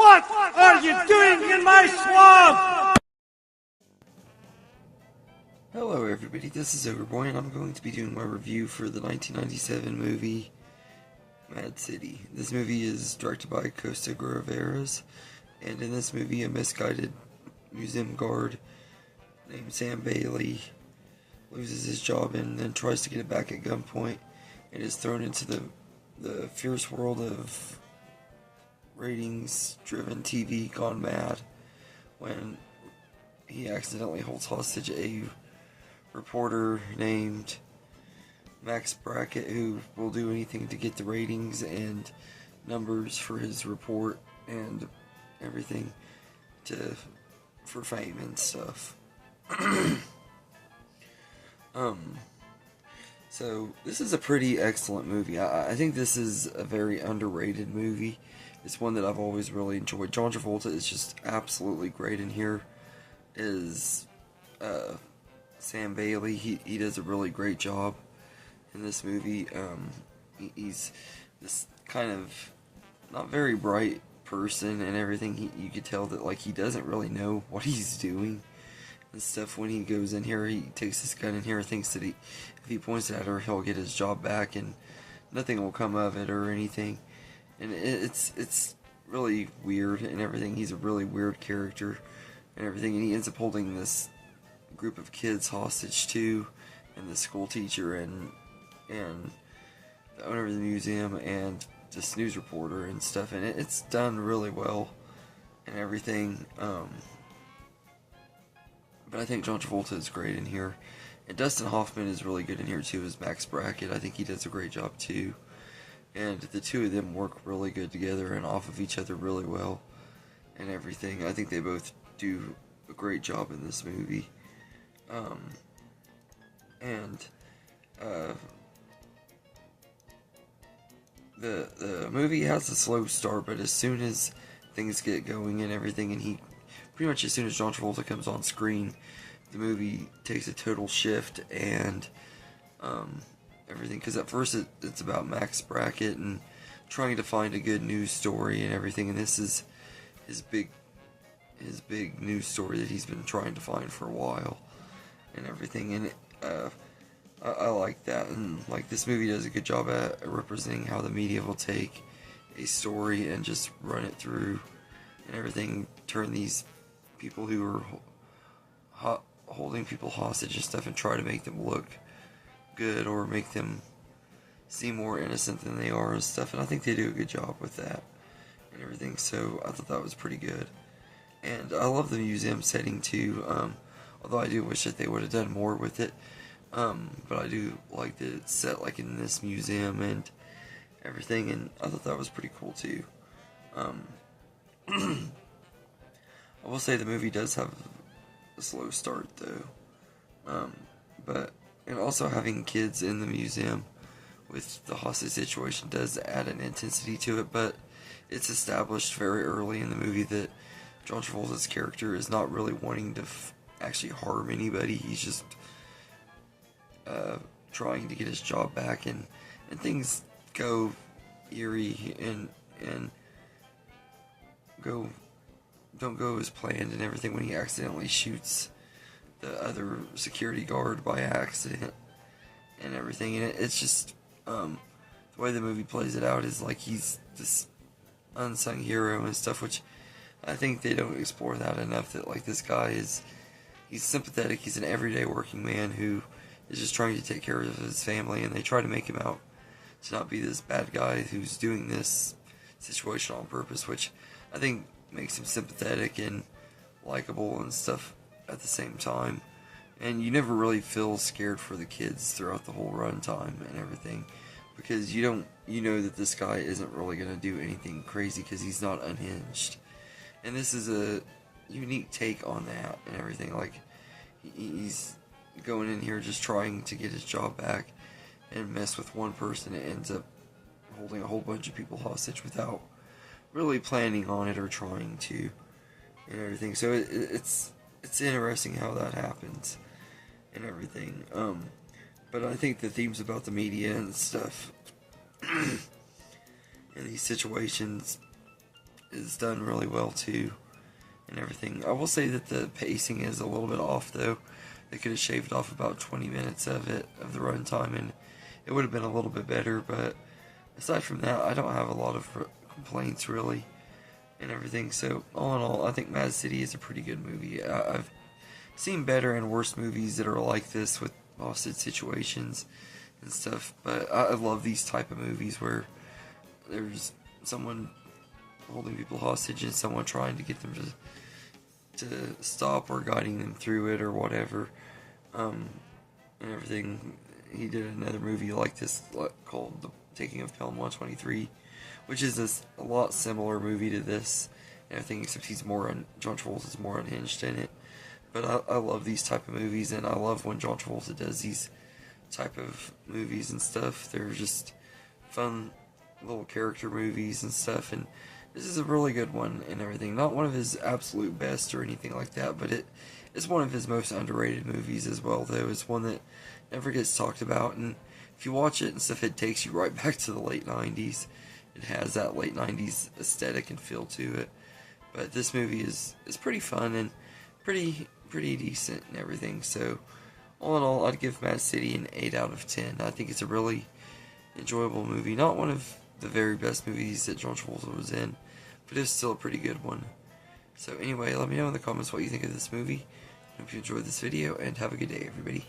What are you doing in my swamp? Hello everybody, this is Overboy, and I'm going to be doing my review for the 1997 movie Mad City. This movie is directed by Costa Gavras, and in this movie a misguided museum guard named Sam Bailey loses his job and then tries to get it back at gunpoint and is thrown into the fierce world of ratings-driven TV gone mad when he accidentally holds hostage a reporter named Max Brackett, who will do anything to get the ratings and numbers for his report and everything for fame and stuff. So this is a pretty excellent movie. I think this is a very underrated movie. It's one that I've always really enjoyed. John Travolta is just absolutely great in here. Sam Bailey, he does a really great job in this movie. He's this kind of not very bright person and everything. You could tell that like he doesn't really know what he's doing and stuff. When he goes in here, he takes his gun in here, thinks that if he points it at her, he'll get his job back and nothing will come of it or anything. And it's really weird and everything. He's a really weird character and everything, and he ends up holding this group of kids hostage too, and the school teacher and the owner of the museum and this news reporter and stuff, and it's done really well and everything. But I think John Travolta is great in here, and Dustin Hoffman is really good in here too as Max Brackett. I think he does a great job too, and the two of them work really good together and off of each other really well and everything. I think they both do a great job in this movie. The movie has a slow start, but as soon as things get going and everything, and pretty much as soon as John Travolta comes on screen, the movie takes a total shift and everything. Because at first it's about Max Brackett and trying to find a good news story and everything, and this is his big news story that he's been trying to find for a while and everything. And I like that, and like this movie does a good job at representing how the media will take a story and just run it through and everything, turn these people who are holding people hostage and stuff and try to make them look good or make them seem more innocent than they are and stuff, and I think they do a good job with that and everything. So I thought that was pretty good, and I love the museum setting too, although I do wish that they would have done more with it. But I do like that it's set like in this museum and everything, and I thought that was pretty cool too. I will say the movie does have a slow start though, and also having kids in the museum with the hostage situation does add an intensity to it, but it's established very early in the movie that John Travolta's character is not really wanting to actually harm anybody. He's just trying to get his job back, and things go eerie and don't go as planned and everything when he accidentally shoots the other security guard by accident and everything. And it's just the way the movie plays it out is like he's this unsung hero and stuff, which I think they don't explore that enough, that like this guy he's sympathetic. He's an everyday working man who is just trying to take care of his family, and they try to make him out to not be this bad guy who's doing this situation on purpose, which I think makes him sympathetic and likable and stuff at the same time. And you never really feel scared for the kids throughout the whole runtime and everything, because you know that this guy isn't really going to do anything crazy because he's not unhinged. And this is a unique take on that and everything. Like, he's going in here just trying to get his job back and mess with one person and ends up holding a whole bunch of people hostage without really planning on it or trying to and everything. So it's interesting how that happens and everything. But I think the themes about the media and stuff and these situations is done really well too, and everything. I will say that the pacing is a little bit off though. They could have shaved off about 20 minutes of the runtime, and it would have been a little bit better. But aside from that, I don't have a lot of complaints really, and everything. So all in all, I think Mad City is a pretty good movie. I've seen better and worse movies that are like this with hostage situations and stuff, but I love these type of movies where there's someone holding people hostage and someone trying to get them to stop or guiding them through it or whatever, and everything. He did another movie like this called The Taking of Pelham 123, which is a lot similar movie to this and everything, except John Travolta is more unhinged in it. But I love these type of movies, and I love when John Travolta does these type of movies and stuff. They're just fun little character movies and stuff, and this is a really good one and everything. Not one of his absolute best or anything like that, but it's one of his most underrated movies as well, though. It's one that never gets talked about, and if you watch it and stuff, it takes you right back to the late 90s. It has that late 90s aesthetic and feel to it. But this movie is pretty fun and pretty decent and everything. So all in all, I'd give Mad City an 8 out of 10. I think it's a really enjoyable movie. Not one of the very best movies that John Travolta was in, but it's still a pretty good one. So anyway, let me know in the comments what you think of this movie. Hope you enjoyed this video, and have a good day, everybody.